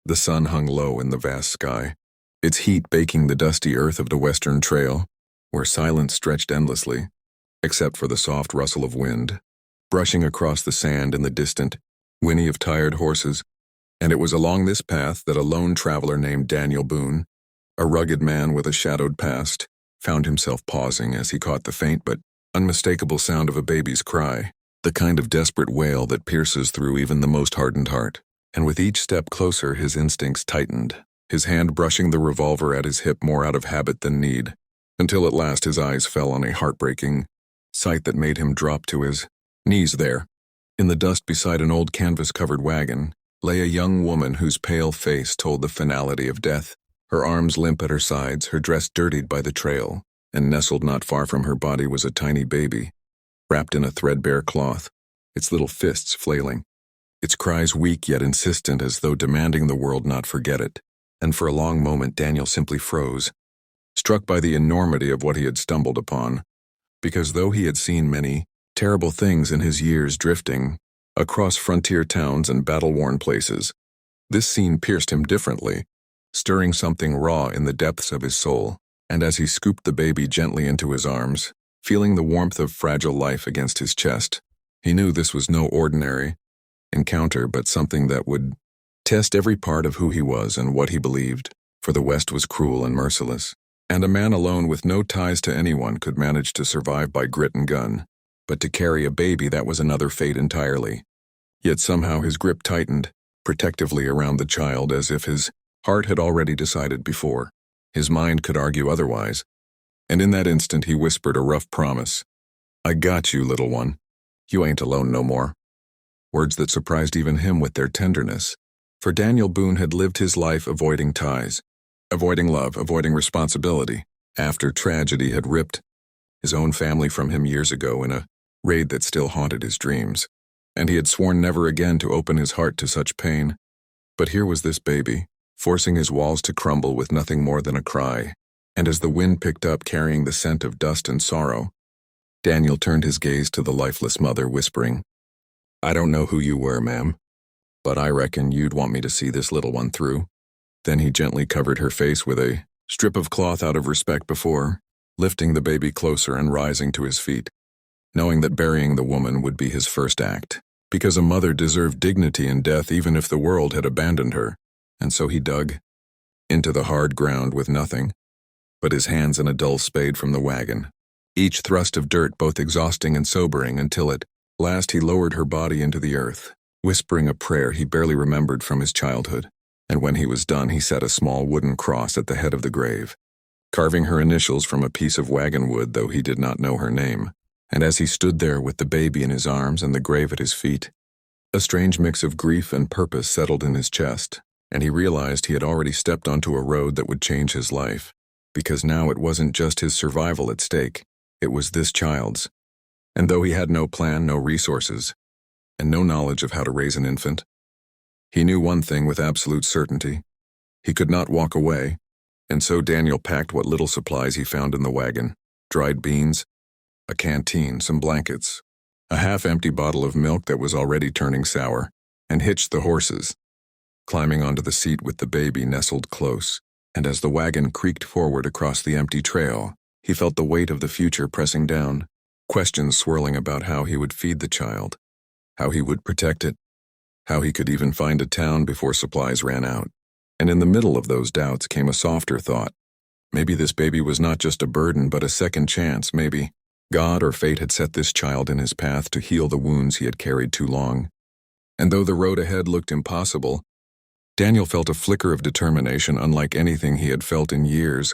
The sun hung low in the vast sky, its heat baking the dusty earth of the western trail, where silence stretched endlessly, except for the soft rustle of wind, brushing across the sand in the distant whinny of tired horses. And it was along this path that a lone traveler named Daniel Boone, a rugged man with a shadowed past, found himself pausing as he caught the faint but unmistakable sound of a baby's cry, the kind of desperate wail that pierces through even the most hardened heart. And with each step closer, his instincts tightened, his hand brushing the revolver at his hip more out of habit than need, until at last his eyes fell on a heartbreaking sight that made him drop to his knees there. In the dust beside an old canvas-covered wagon lay a young woman whose pale face told the finality of death, her arms limp at her sides, her dress dirtied by the trail, and nestled not far from her body was a tiny baby, wrapped in a threadbare cloth, its little fists flailing, its cries weak yet insistent as though demanding the world not forget it. And for a long moment Daniel simply froze, struck by the enormity of what he had stumbled upon, because though he had seen many terrible things in his years drifting across frontier towns and battle-worn places, this scene pierced him differently, stirring something raw in the depths of his soul. And as he scooped the baby gently into his arms, feeling the warmth of fragile life against his chest, he knew this was no ordinary encounter but something that would test every part of who he was and what he believed, for the West was cruel and merciless, and a man alone with no ties to anyone could manage to survive by grit and gun, but to carry a baby, that was another fate entirely. Yet somehow his grip tightened, protectively around the child, as if his heart had already decided before. His mind could argue otherwise, and in that instant he whispered a rough promise. "I got you, little one. You ain't alone no more." Words that surprised even him with their tenderness, for Daniel Boone had lived his life avoiding ties, avoiding love, avoiding responsibility, after tragedy had ripped his own family from him years ago in a raid that still haunted his dreams, and he had sworn never again to open his heart to such pain. But here was this baby, forcing his walls to crumble with nothing more than a cry, and as the wind picked up carrying the scent of dust and sorrow, Daniel turned his gaze to the lifeless mother, whispering, "I don't know who you were, ma'am, but I reckon you'd want me to see this little one through." Then he gently covered her face with a strip of cloth out of respect before lifting the baby closer and rising to his feet, knowing that burying the woman would be his first act, because a mother deserved dignity in death even if the world had abandoned her. And so he dug into the hard ground with nothing but his hands and a dull spade from the wagon, each thrust of dirt both exhausting and sobering, until at last he lowered her body into the earth, whispering a prayer he barely remembered from his childhood. And when he was done, he set a small wooden cross at the head of the grave, carving her initials from a piece of wagon wood, though he did not know her name. And as he stood there with the baby in his arms and the grave at his feet, a strange mix of grief and purpose settled in his chest, and he realized he had already stepped onto a road that would change his life, because now it wasn't just his survival at stake, it was this child's. And though he had no plan, no resources, and no knowledge of how to raise an infant, he knew one thing with absolute certainty: he could not walk away. And so Daniel packed what little supplies he found in the wagon: dried beans, a canteen, some blankets, a half-empty bottle of milk that was already turning sour, and hitched the horses, climbing onto the seat with the baby nestled close. And as the wagon creaked forward across the empty trail, he felt the weight of the future pressing down, questions swirling about how he would feed the child, how he would protect it, how he could even find a town before supplies ran out. And in the middle of those doubts came a softer thought. Maybe this baby was not just a burden but a second chance. Maybe God or fate had set this child in his path to heal the wounds he had carried too long. And though the road ahead looked impossible, Daniel felt a flicker of determination unlike anything he had felt in years,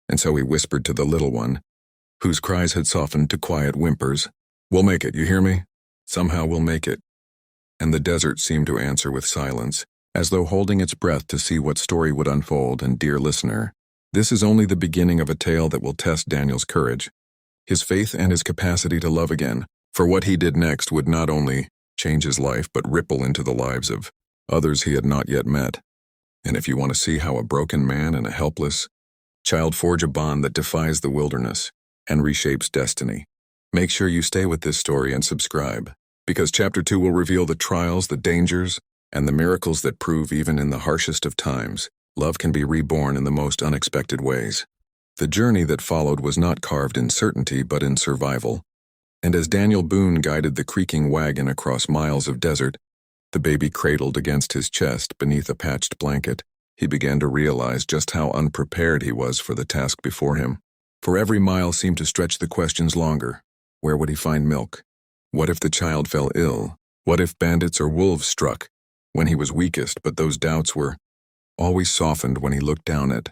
and so he whispered to the little one, whose cries had softened to quiet whimpers, "We'll make it, you hear me? Somehow we'll make it." And the desert seemed to answer with silence, as though holding its breath to see what story would unfold. And dear listener, this is only the beginning of a tale that will test Daniel's courage, his faith, and his capacity to love again, for what he did next would not only change his life but ripple into the lives of others he had not yet met. And if you want to see how a broken man and a helpless child forge a bond that defies the wilderness and reshapes destiny, make sure you stay with this story and subscribe, because Chapter 2 will reveal the trials, the dangers, And the miracles that prove even in the harshest of times, love can be reborn in the most unexpected ways. The journey that followed was not carved in certainty but in survival. And as Daniel Boone guided the creaking wagon across miles of desert, the baby cradled against his chest beneath a patched blanket, he began to realize just how unprepared he was for the task before him. For every mile seemed to stretch the questions longer. Where would he find milk? What if the child fell ill? What if bandits or wolves struck? When he was weakest, but those doubts were always softened when he looked down at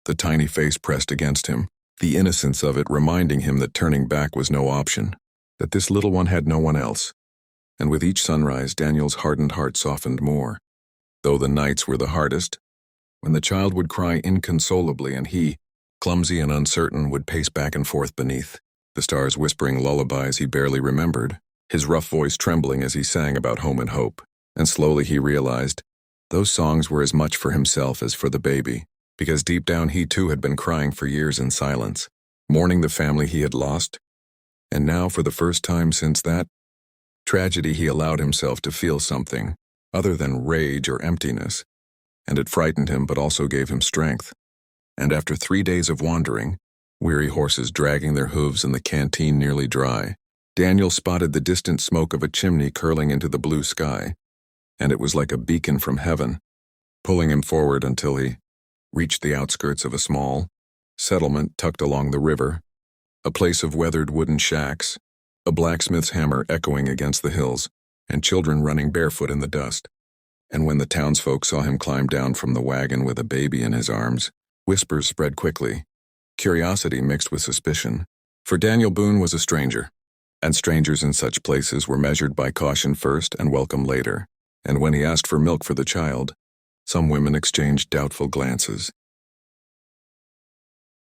the tiny face pressed against him, the innocence of it reminding him that turning back was no option, that this little one had no one else. And with each sunrise, Daniel's hardened heart softened more. Though the nights were the hardest, when the child would cry inconsolably and he, clumsy and uncertain, would pace back and forth beneath, the stars whispering lullabies he barely remembered, his rough voice trembling as he sang about home and hope. And slowly he realized those songs were as much for himself as for the baby, because deep down he too had been crying for years in silence, mourning the family he had lost. And now, for the first time since that tragedy, he allowed himself to feel something other than rage or emptiness, and it frightened him but also gave him strength. And after 3 days of wandering, weary horses dragging their hooves and the canteen nearly dry, Daniel spotted the distant smoke of a chimney curling into the blue sky, and it was like a beacon from heaven, pulling him forward until he reached the outskirts of a small settlement tucked along the river, a place of weathered wooden shacks, a blacksmith's hammer echoing against the hills, and children running barefoot in the dust. And when the townsfolk saw him climb down from the wagon with a baby in his arms, whispers spread quickly, curiosity mixed with suspicion. For Daniel Boone was a stranger, and strangers in such places were measured by caution first and welcome later. And when he asked for milk for the child, some women exchanged doubtful glances.